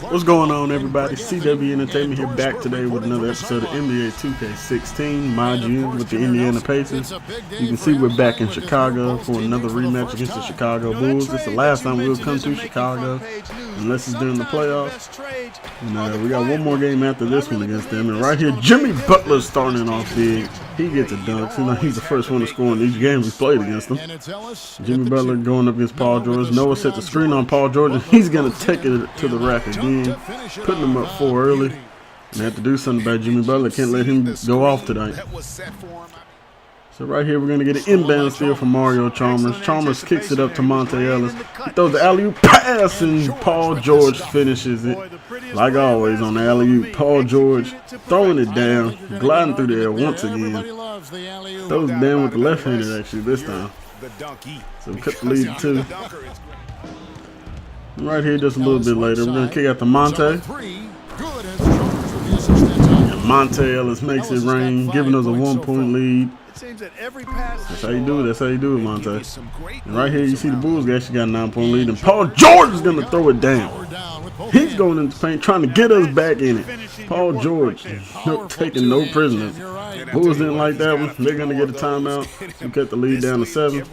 What's going on, everybody? CW Entertainment here, back today with another episode of NBA 2K16, mind you, with the Indiana Pacers. You can see we're back in Chicago for another rematch against the Chicago Bulls. This is the last time we'll come to Chicago, unless it's during the playoffs. And we got one more game after this one against them. And right here, Jimmy Butler starting off big. He gets a dunk. He's the first one to score in each game we played against them. Jimmy Butler going up against Paul George. Noah set the screen on Paul George, and he's going to take it to the rack again, putting him up 4 early. And they have to do something about Jimmy Butler. Can't let him go off tonight. So right here, we're going to get an inbound steal from Mario Chalmers. Chalmers kicks it up to Monte Ellis. He throws the alley-oop pass, and Paul George finishes it. Like always on the alley-oop, Paul George throwing it down, gliding through the air once again. Throws it down with the left-handed actually this time. So we cut the lead to 2. Right here, just a little bit later, we're going to kick out to Monte. And Monte Ellis makes it rain, giving us a 1-point lead. That's how you do it. That's how you do it, Monte. And right here, you see the Bulls actually got a 9-point lead, and Paul George is going to throw it down. He's going into paint, trying to get us back in it. Paul George, taking no prisoners. Bulls didn't like that one. They're going to get a timeout. We cut the lead down to 7.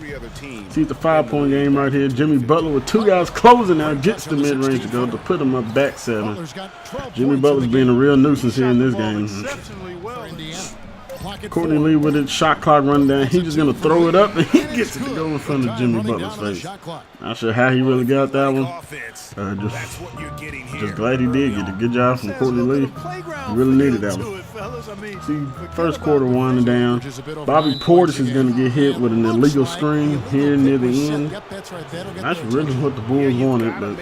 See the 5-point game right here. Jimmy Butler with 2 guys closing out, gets the mid-range to go to put him up back 7. Jimmy Butler's being a real nuisance here in this game. Courtney Lee with it, shot clock running down. He's just going to throw it up, and he gets it to go in front of Jimmy Butler's face. Not sure how he really got that one. Just glad he did get a good job from Courtney Lee. He really needed that one. See, first quarter winding down. Bobby Portis is going to get hit with an illegal screen here near the end. That's really what the Bulls wanted, but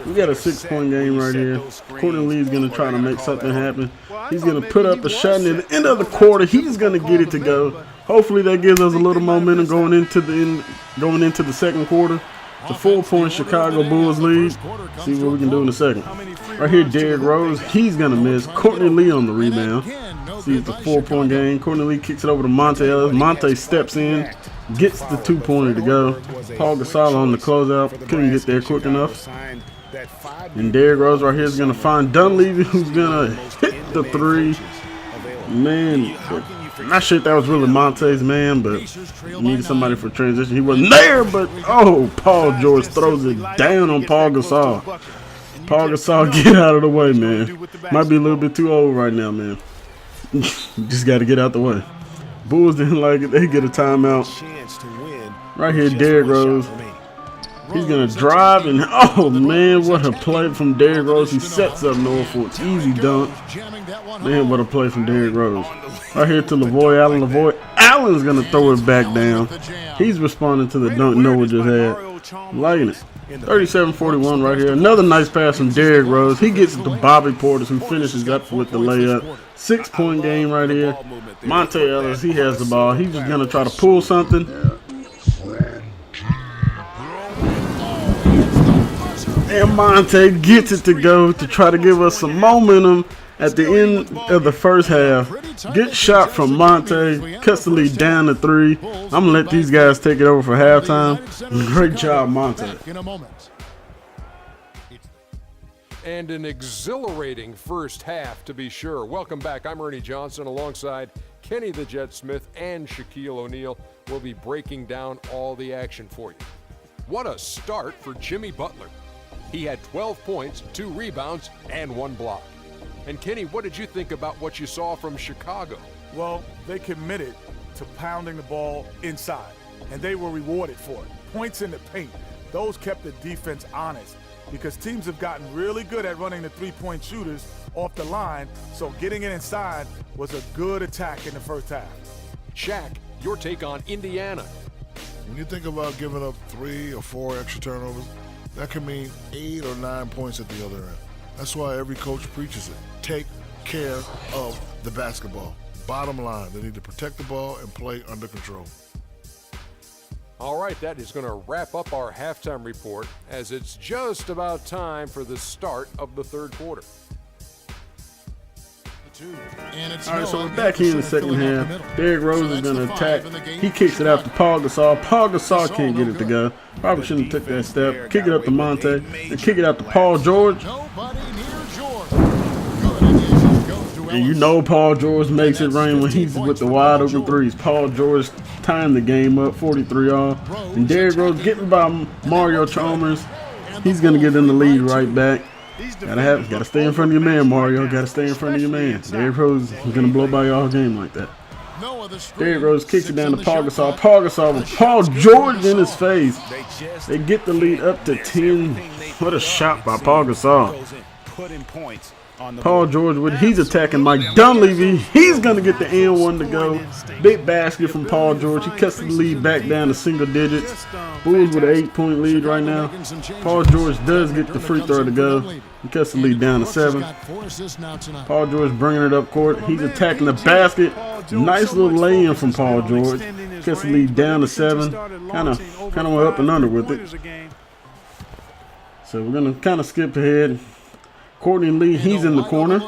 we got a 6-point game right here. Courtney Lee is going to try to make something happen. He's going to put up a shot near the end of the quarter. He's going to get it to go. Hopefully that gives us a little momentum going into the second quarter. The 4-point Chicago Bulls lead. See what we can do in a second. Right here, Derrick Rose. He's going to miss. Courtney Lee on the rebound. See, it's a 4-point game. Courtney Lee kicks it over to Monte Ellis. Monte steps in, gets the 2-pointer to go. Paul Gasol on the closeout. Couldn't get there quick enough. And Derrick Rose right here is going to find Dunleavy, who's going to hit the 3. Man, I'm not sure if that was really Monte's man, but he needed somebody for transition. He wasn't there, but Paul George throws it down on Paul Gasol. Paul Gasol, get out of the way, man. Might be a little bit too old right now, man. Just got to get out the way. Bulls didn't like it. They get a timeout. Right here, Derrick Rose. He's going to drive, and man, what a play from Derrick Rose. He sets up Noah for an easy dunk. Man, what a play from Derrick Rose. Right here to Lavoy Allen. Lavoy Allen's going to throw it back down. He's responding to the dunk Noah just had. I'm liking it. 37-41 right here. Another nice pass from Derrick Rose. He gets it to Bobby Portis, who finishes up with the layup. 6-point game right here. Monte Ellis, he has the ball. He's just going to try to pull something. And Monte gets it to go to try to give us some momentum at the end of the first half. Good shot from Monte. Cuts the lead down to 3. I'm going to let these guys take it over for halftime. Great job, Monte. And an exhilarating first half, to be sure. Welcome back. I'm Ernie Johnson alongside Kenny the Jet Smith and Shaquille O'Neal. We'll be breaking down all the action for you. What a start for Jimmy Butler. He had 12 points, 2 rebounds, and 1 block. And Kenny, what did you think about what you saw from Chicago? Well, they committed to pounding the ball inside, and they were rewarded for it. Points in the paint, those kept the defense honest because teams have gotten really good at running the 3-point shooters off the line, so getting it inside was a good attack in the first half. Shaq, your take on Indiana. When you think about giving up 3 or 4 extra turnovers, that can mean 8 or 9 points at the other end. That's why every coach preaches it. Take care of the basketball. Bottom line, they need to protect the ball and play under control. All right, that is going to wrap up our halftime report as it's just about time for the start of the third quarter. All right, so we're back here in the second half. Derrick Rose is going to attack. He kicks it out to Paul Gasol. Paul Gasol can't get it to go. Probably shouldn't have took that step. Kick it up to Monte. And kick it out to Paul George. And you know Paul George makes it rain when he's with the wide open threes. Paul George timed the game up, 43 all. And Derrick Rose getting by Mario Chalmers. He's going to get in the lead right back. Gotta stay in front of your man, Mario. Gotta stay in front of your man. Derrick Rose is going to blow by you all game like that. Derrick Rose kicks it down to Paul Gasol. Paul Gasol with Paul George in his face. They get the lead up to 10. What a shot by Paul Gasol. Paul George, he's attacking Mike Dunleavy. He's going to get the N1 to go. Big basket from Paul George. He cuts the lead back down to single digits. Bulls with an 8-point lead right now. Paul George does get the free throw to go. He cuts the lead down to 7. Paul George bringing it up court. He's attacking the basket. Nice little lay-in from Paul George. Cuts the lead down to 7. Kind of went up and under with it. So we're going to kind of skip ahead. Courtney Lee, he's in the corner.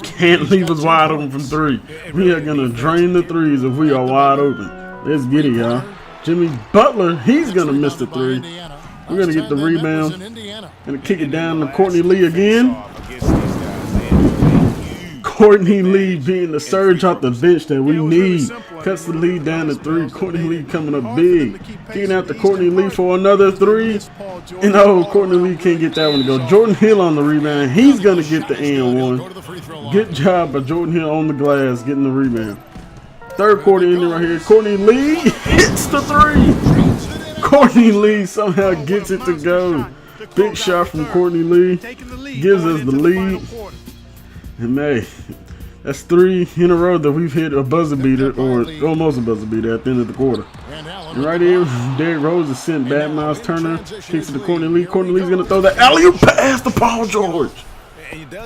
Can't leave us wide open from 3. We are going to drain the threes if we are wide open. Let's get it, y'all. Jimmy Butler, he's going to miss the 3. We're going to get the rebound. Going to kick it down to Courtney Lee again. Courtney Lee being the surge off the bench that we need. Cuts the lead down to 3. Courtney Lee coming up big. Kicking out to Courtney Lee for another 3. And Courtney Lee can't get that one to go. Jordan Hill on the rebound. He's going to get the N1. Good job by Jordan Hill on the glass getting the rebound. Third quarter ending right here. Courtney Lee hits the 3. Courtney Lee somehow gets it to go. Big shot from Courtney Lee. Gives us the lead. And hey, that's 3 in a row that we've hit a buzzer beater, or almost a buzzer beater at the end of the quarter. And right here, Derrick Rose is sent back. Miles Turner kicks it to Courtney Lee. Courtney Lee's going to throw that alley-oop pass to Paul George.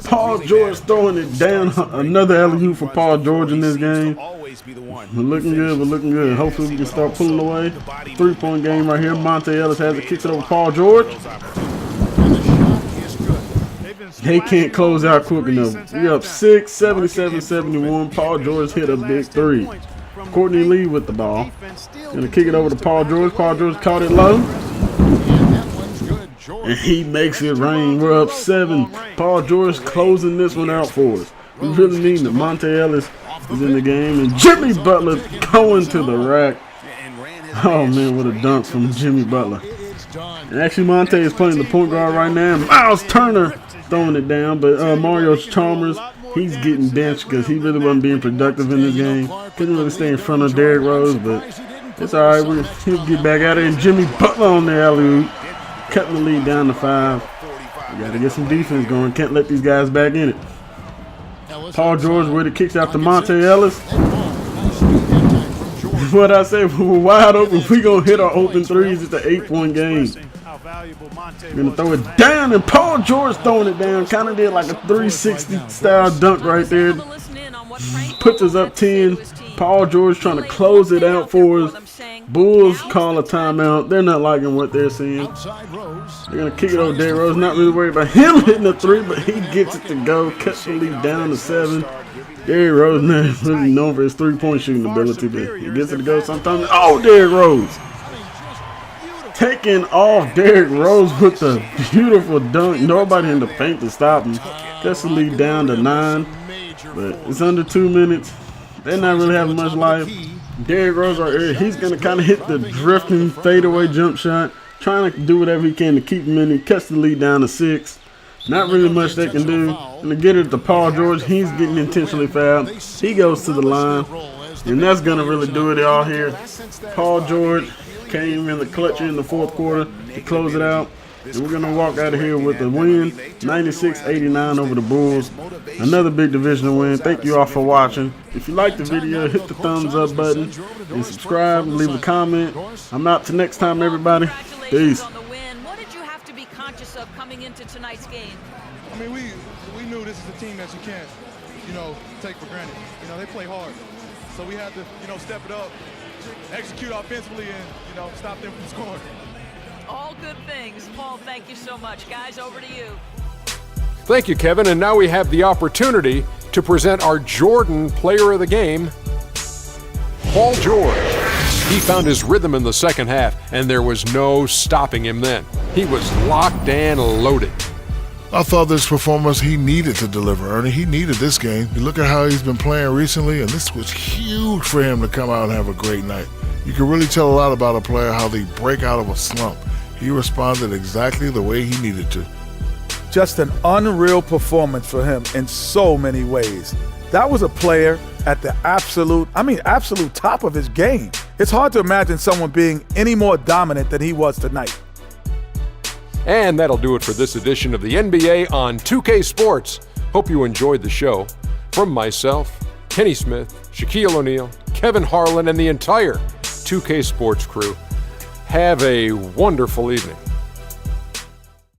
Paul George throwing it down. Another alley-oop for Paul George in this game. We're looking good. We're looking good. Hopefully we can start pulling away. 3-point game right here. Monte Ellis has it. Kicks it over Paul George. They can't close out quick enough. We up 6, 77-71. Paul George hit a big 3. Courtney Lee with the ball. Gonna kick it over to Paul George. Paul George caught it low. And he makes it rain. We're up 7. Paul George closing this one out for us. We really need it. Monte Ellis is in the game. And Jimmy Butler going to the rack. Oh, man, what a dunk from Jimmy Butler. And actually, Monte is playing the point guard right now. Miles Turner throwing it down, but Mario Chalmers, he's getting benched because he really wasn't being productive in this game. Couldn't really stay in front of Derrick Rose, but it's all right. He'll get back at it. And Jimmy Butler on the alley-oop, cutting the lead down to 5. We got to get some defense going. Can't let these guys back in it. Paul George with it, kicks out to Monte Ellis. What I say, we're wide open. We're going to hit our open threes. It's an 8-point game. We're going to throw it down, and Paul George throwing it down. Kind of did like a 360 style dunk right there. Puts us up 10. Paul George trying to close it out for us. Bulls call a timeout. They're not liking what they're seeing. They're going to kick it over Derrick Rose. Not really worried about him hitting the 3, but he gets it to go. Cuts the lead down to 7. Derrick Rose, man, really known for his 3-point shooting ability, but he gets it to go sometimes. Oh, Derrick Rose. Taking off Derrick Rose with the beautiful dunk. Nobody in the paint to stop him. Cuts the lead down to 9, but it's under 2 minutes. They're not really having much life. Derrick Rose right here, he's going to kind of hit the drifting fadeaway jump shot, trying to do whatever he can to keep him in. He cuts the lead down to 6. Not really much they can do. And to get it to Paul George, he's getting intentionally fouled. He goes to the line, and that's going to really do it all here. Paul George came in the clutch in the 4th quarter to close it out. And we're going to walk out of here with a win, 96-89 over the Bulls. Another big divisional win. Thank you all for watching. If you liked the video, hit the thumbs up button and subscribe and leave a comment. I'm out till next time, everybody. Peace. What did you have to be conscious of coming into tonight's game? I mean, we knew this is a team that you can't, take for granted. They play hard. So we had to, step it up, execute offensively, and, stop them from scoring. All good things. Paul, thank you so much. Guys, over to you. Thank you, Kevin. And now we have the opportunity to present our Jordan Player of the Game, Paul George. He found his rhythm in the second half, and there was no stopping him then. He was locked and loaded. I thought this performance he needed to deliver, Ernie. He needed this game. You look at how he's been playing recently, and this was huge for him to come out and have a great night. You can really tell a lot about a player how they break out of a slump. He responded exactly the way he needed to. Just an unreal performance for him in so many ways. That was a player at the absolute top of his game. It's hard to imagine someone being any more dominant than he was tonight. And that'll do it for this edition of the NBA on 2K Sports. Hope you enjoyed the show. From myself, Kenny Smith, Shaquille O'Neal, Kevin Harlan, and the entire 2K Sports crew, have a wonderful evening.